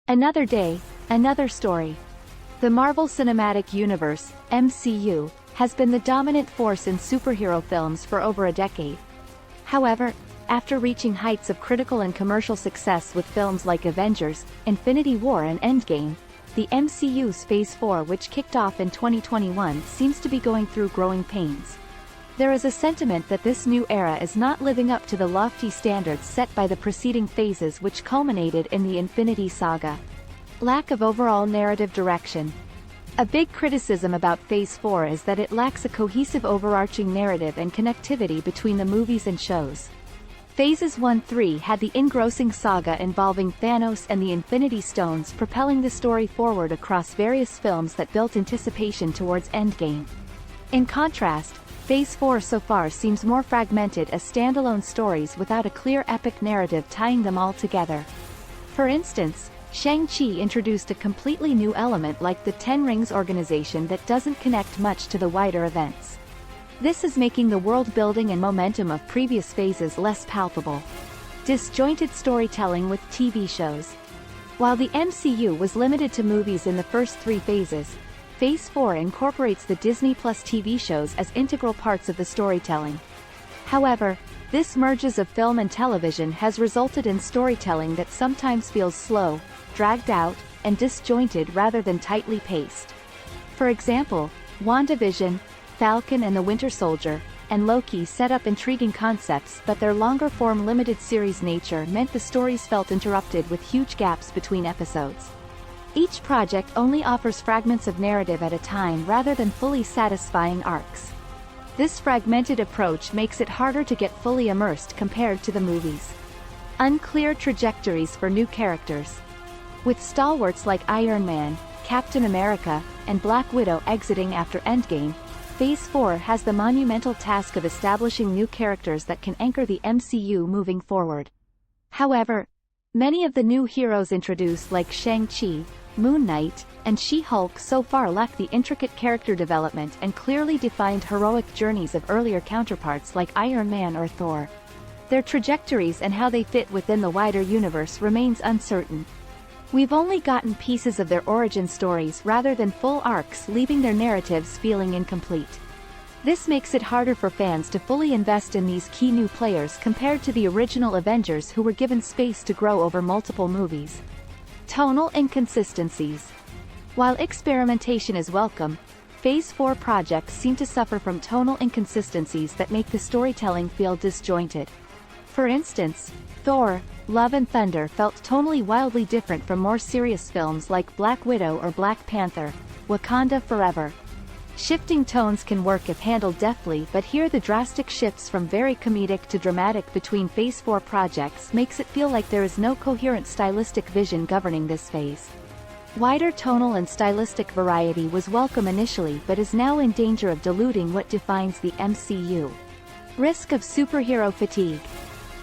Another day, another story. The Marvel Cinematic Universe, MCU, has been the dominant force in superhero films for over a decade. However, after reaching heights of critical and commercial success with films like Avengers, Infinity War and Endgame, the MCU's Phase 4, which kicked off in 2021, seems to be going through growing pains. There is a sentiment that this new era is not living up to the lofty standards set by the preceding phases, which culminated in the Infinity Saga. Lack of overall narrative direction. A big criticism about Phase 4 is that it lacks a cohesive overarching narrative and connectivity between the movies and shows. Phases 1-3 had the engrossing saga involving Thanos and the Infinity Stones, propelling the story forward across various films that built anticipation towards Endgame. In contrast, Phase 4 so far seems more fragmented as standalone stories without a clear epic narrative tying them all together. For instance, Shang-Chi introduced a completely new element like the Ten Rings organization that doesn't connect much to the wider events. This is making the world-building and momentum of previous phases less palpable. Disjointed storytelling with TV shows. While the MCU was limited to movies in the first 3 phases, Phase 4 incorporates the Disney Plus TV shows as integral parts of the storytelling. However, this merges of film and television has resulted in storytelling that sometimes feels slow, dragged out, and disjointed rather than tightly paced. For example, WandaVision, Falcon and the Winter Soldier, and Loki set up intriguing concepts, but their longer-form limited series nature meant the stories felt interrupted with huge gaps between episodes. Each project only offers fragments of narrative at a time rather than fully satisfying arcs. This fragmented approach makes it harder to get fully immersed compared to the movies. Unclear trajectories for new characters. With stalwarts like Iron Man, Captain America, and Black Widow exiting after Endgame, Phase 4 has the monumental task of establishing new characters that can anchor the MCU moving forward. However, many of the new heroes introduced like Shang-Chi, Moon Knight, and She-Hulk so far lack the intricate character development and clearly defined heroic journeys of earlier counterparts like Iron Man or Thor. Their trajectories and how they fit within the wider universe remains uncertain. We've only gotten pieces of their origin stories rather than full arcs, leaving their narratives feeling incomplete. This makes it harder for fans to fully invest in these key new players compared to the original Avengers, who were given space to grow over multiple movies. Tonal inconsistencies. While experimentation is welcome, Phase 4 projects seem to suffer from tonal inconsistencies that make the storytelling feel disjointed. For instance, Thor: Love and Thunder felt tonally wildly different from more serious films like Black Widow or Black Panther: Wakanda Forever. Shifting tones can work if handled deftly, but here the drastic shifts from very comedic to dramatic between Phase 4 projects makes it feel like there is no coherent stylistic vision governing this phase. Wider tonal and stylistic variety was welcome initially but is now in danger of diluting what defines the MCU. Risk of superhero fatigue.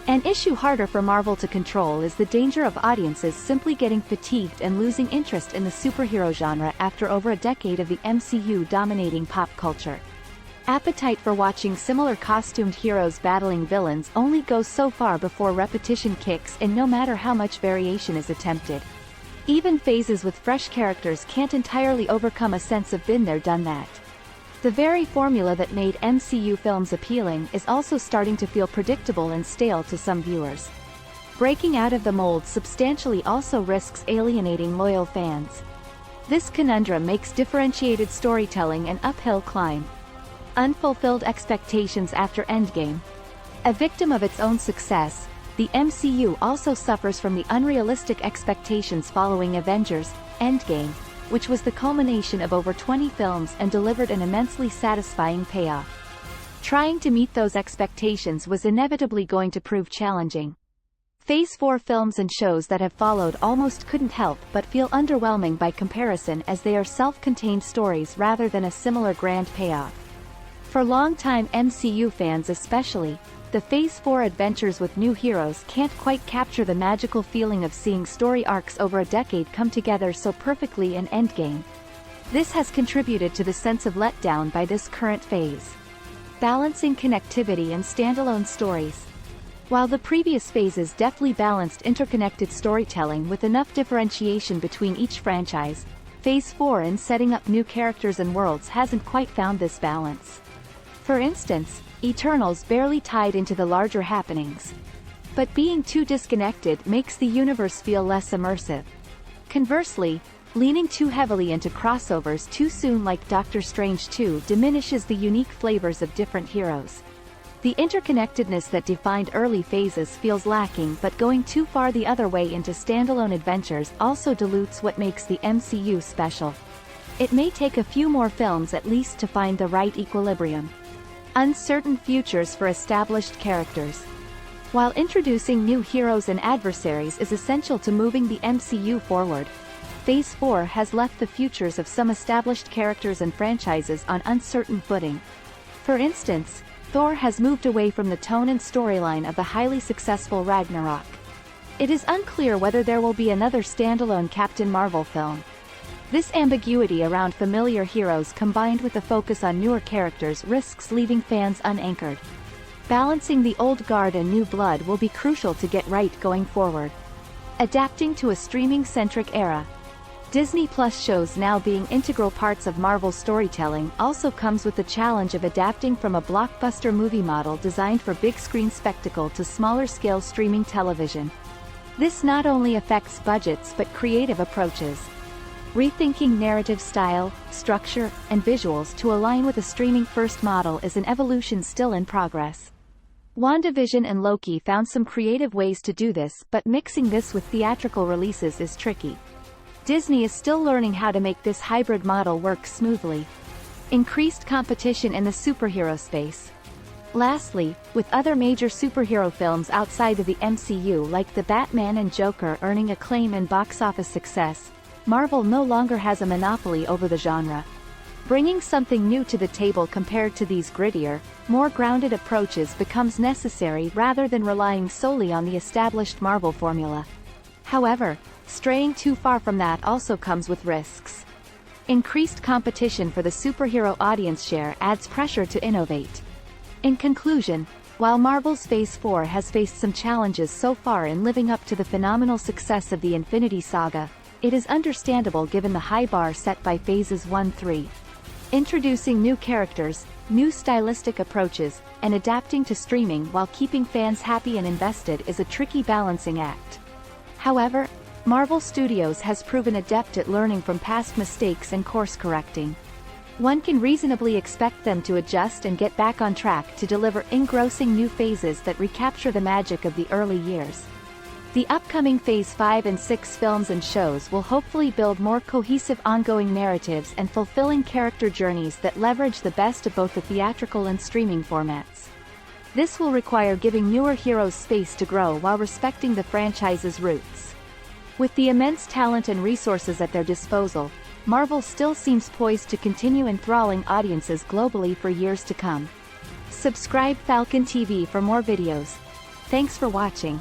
An issue harder for Marvel to control is the danger of audiences simply getting fatigued and losing interest in the superhero genre after over a decade of the MCU dominating pop culture. Appetite for watching similar costumed heroes battling villains only goes so far before repetition kicks in, no matter how much variation is attempted. Even phases with fresh characters can't entirely overcome a sense of been there done that. The very formula that made MCU films appealing is also starting to feel predictable and stale to some viewers. Breaking out of the mold substantially also risks alienating loyal fans. This conundrum makes differentiated storytelling an uphill climb. Unfulfilled expectations after Endgame. A victim of its own success, the MCU also suffers from the unrealistic expectations following Avengers: Endgame, which was the culmination of over 20 films and delivered an immensely satisfying payoff. Trying to meet those expectations was inevitably going to prove challenging. Phase 4 films and shows that have followed almost couldn't help but feel underwhelming by comparison, as they are self-contained stories rather than a similar grand payoff. For longtime MCU fans especially, the Phase 4 adventures with new heroes can't quite capture the magical feeling of seeing story arcs over a decade come together so perfectly in Endgame. This has contributed to the sense of letdown by this current phase. Balancing connectivity and standalone stories. While the previous phases deftly balanced interconnected storytelling with enough differentiation between each franchise, Phase 4 in setting up new characters and worlds hasn't quite found this balance. For instance, Eternals barely tied into the larger happenings. But being too disconnected makes the universe feel less immersive. Conversely, leaning too heavily into crossovers too soon like Doctor Strange 2 diminishes the unique flavors of different heroes. The interconnectedness that defined early phases feels lacking, but going too far the other way into standalone adventures also dilutes what makes the MCU special. It may take a few more films at least to find the right equilibrium. Uncertain futures for established characters. While introducing new heroes and adversaries is essential to moving the MCU forward, Phase 4 has left the futures of some established characters and franchises on uncertain footing. For instance, Thor has moved away from the tone and storyline of the highly successful Ragnarok. It is unclear whether there will be another standalone Captain Marvel film. This ambiguity around familiar heroes combined with a focus on newer characters risks leaving fans unanchored. Balancing the old guard and new blood will be crucial to get right going forward. Adapting to a streaming-centric era. Disney Plus shows now being integral parts of Marvel's storytelling also comes with the challenge of adapting from a blockbuster movie model designed for big-screen spectacle to smaller-scale streaming television. This not only affects budgets but creative approaches. Rethinking narrative style, structure, and visuals to align with a streaming-first model is an evolution still in progress. WandaVision and Loki found some creative ways to do this, but mixing this with theatrical releases is tricky. Disney is still learning how to make this hybrid model work smoothly. Increased competition in the superhero space. Lastly, with other major superhero films outside of the MCU like The Batman and Joker earning acclaim and box office success, Marvel no longer has a monopoly over the genre. Bringing something new to the table compared to these grittier, more grounded approaches becomes necessary rather than relying solely on the established Marvel formula. However, straying too far from that also comes with risks. Increased competition for the superhero audience share adds pressure to innovate. In conclusion, while Marvel's Phase 4 has faced some challenges so far in living up to the phenomenal success of the Infinity Saga, it is understandable given the high bar set by Phases 1-3. Introducing new characters, new stylistic approaches, and adapting to streaming while keeping fans happy and invested is a tricky balancing act. However, Marvel Studios has proven adept at learning from past mistakes and course-correcting. One can reasonably expect them to adjust and get back on track to deliver engrossing new phases that recapture the magic of the early years. The upcoming Phase 5 and 6 films and shows will hopefully build more cohesive ongoing narratives and fulfilling character journeys that leverage the best of both the theatrical and streaming formats. This will require giving newer heroes space to grow while respecting the franchise's roots. With the immense talent and resources at their disposal, Marvel still seems poised to continue enthralling audiences globally for years to come. Subscribe Falcon TV for more videos. Thanks for watching.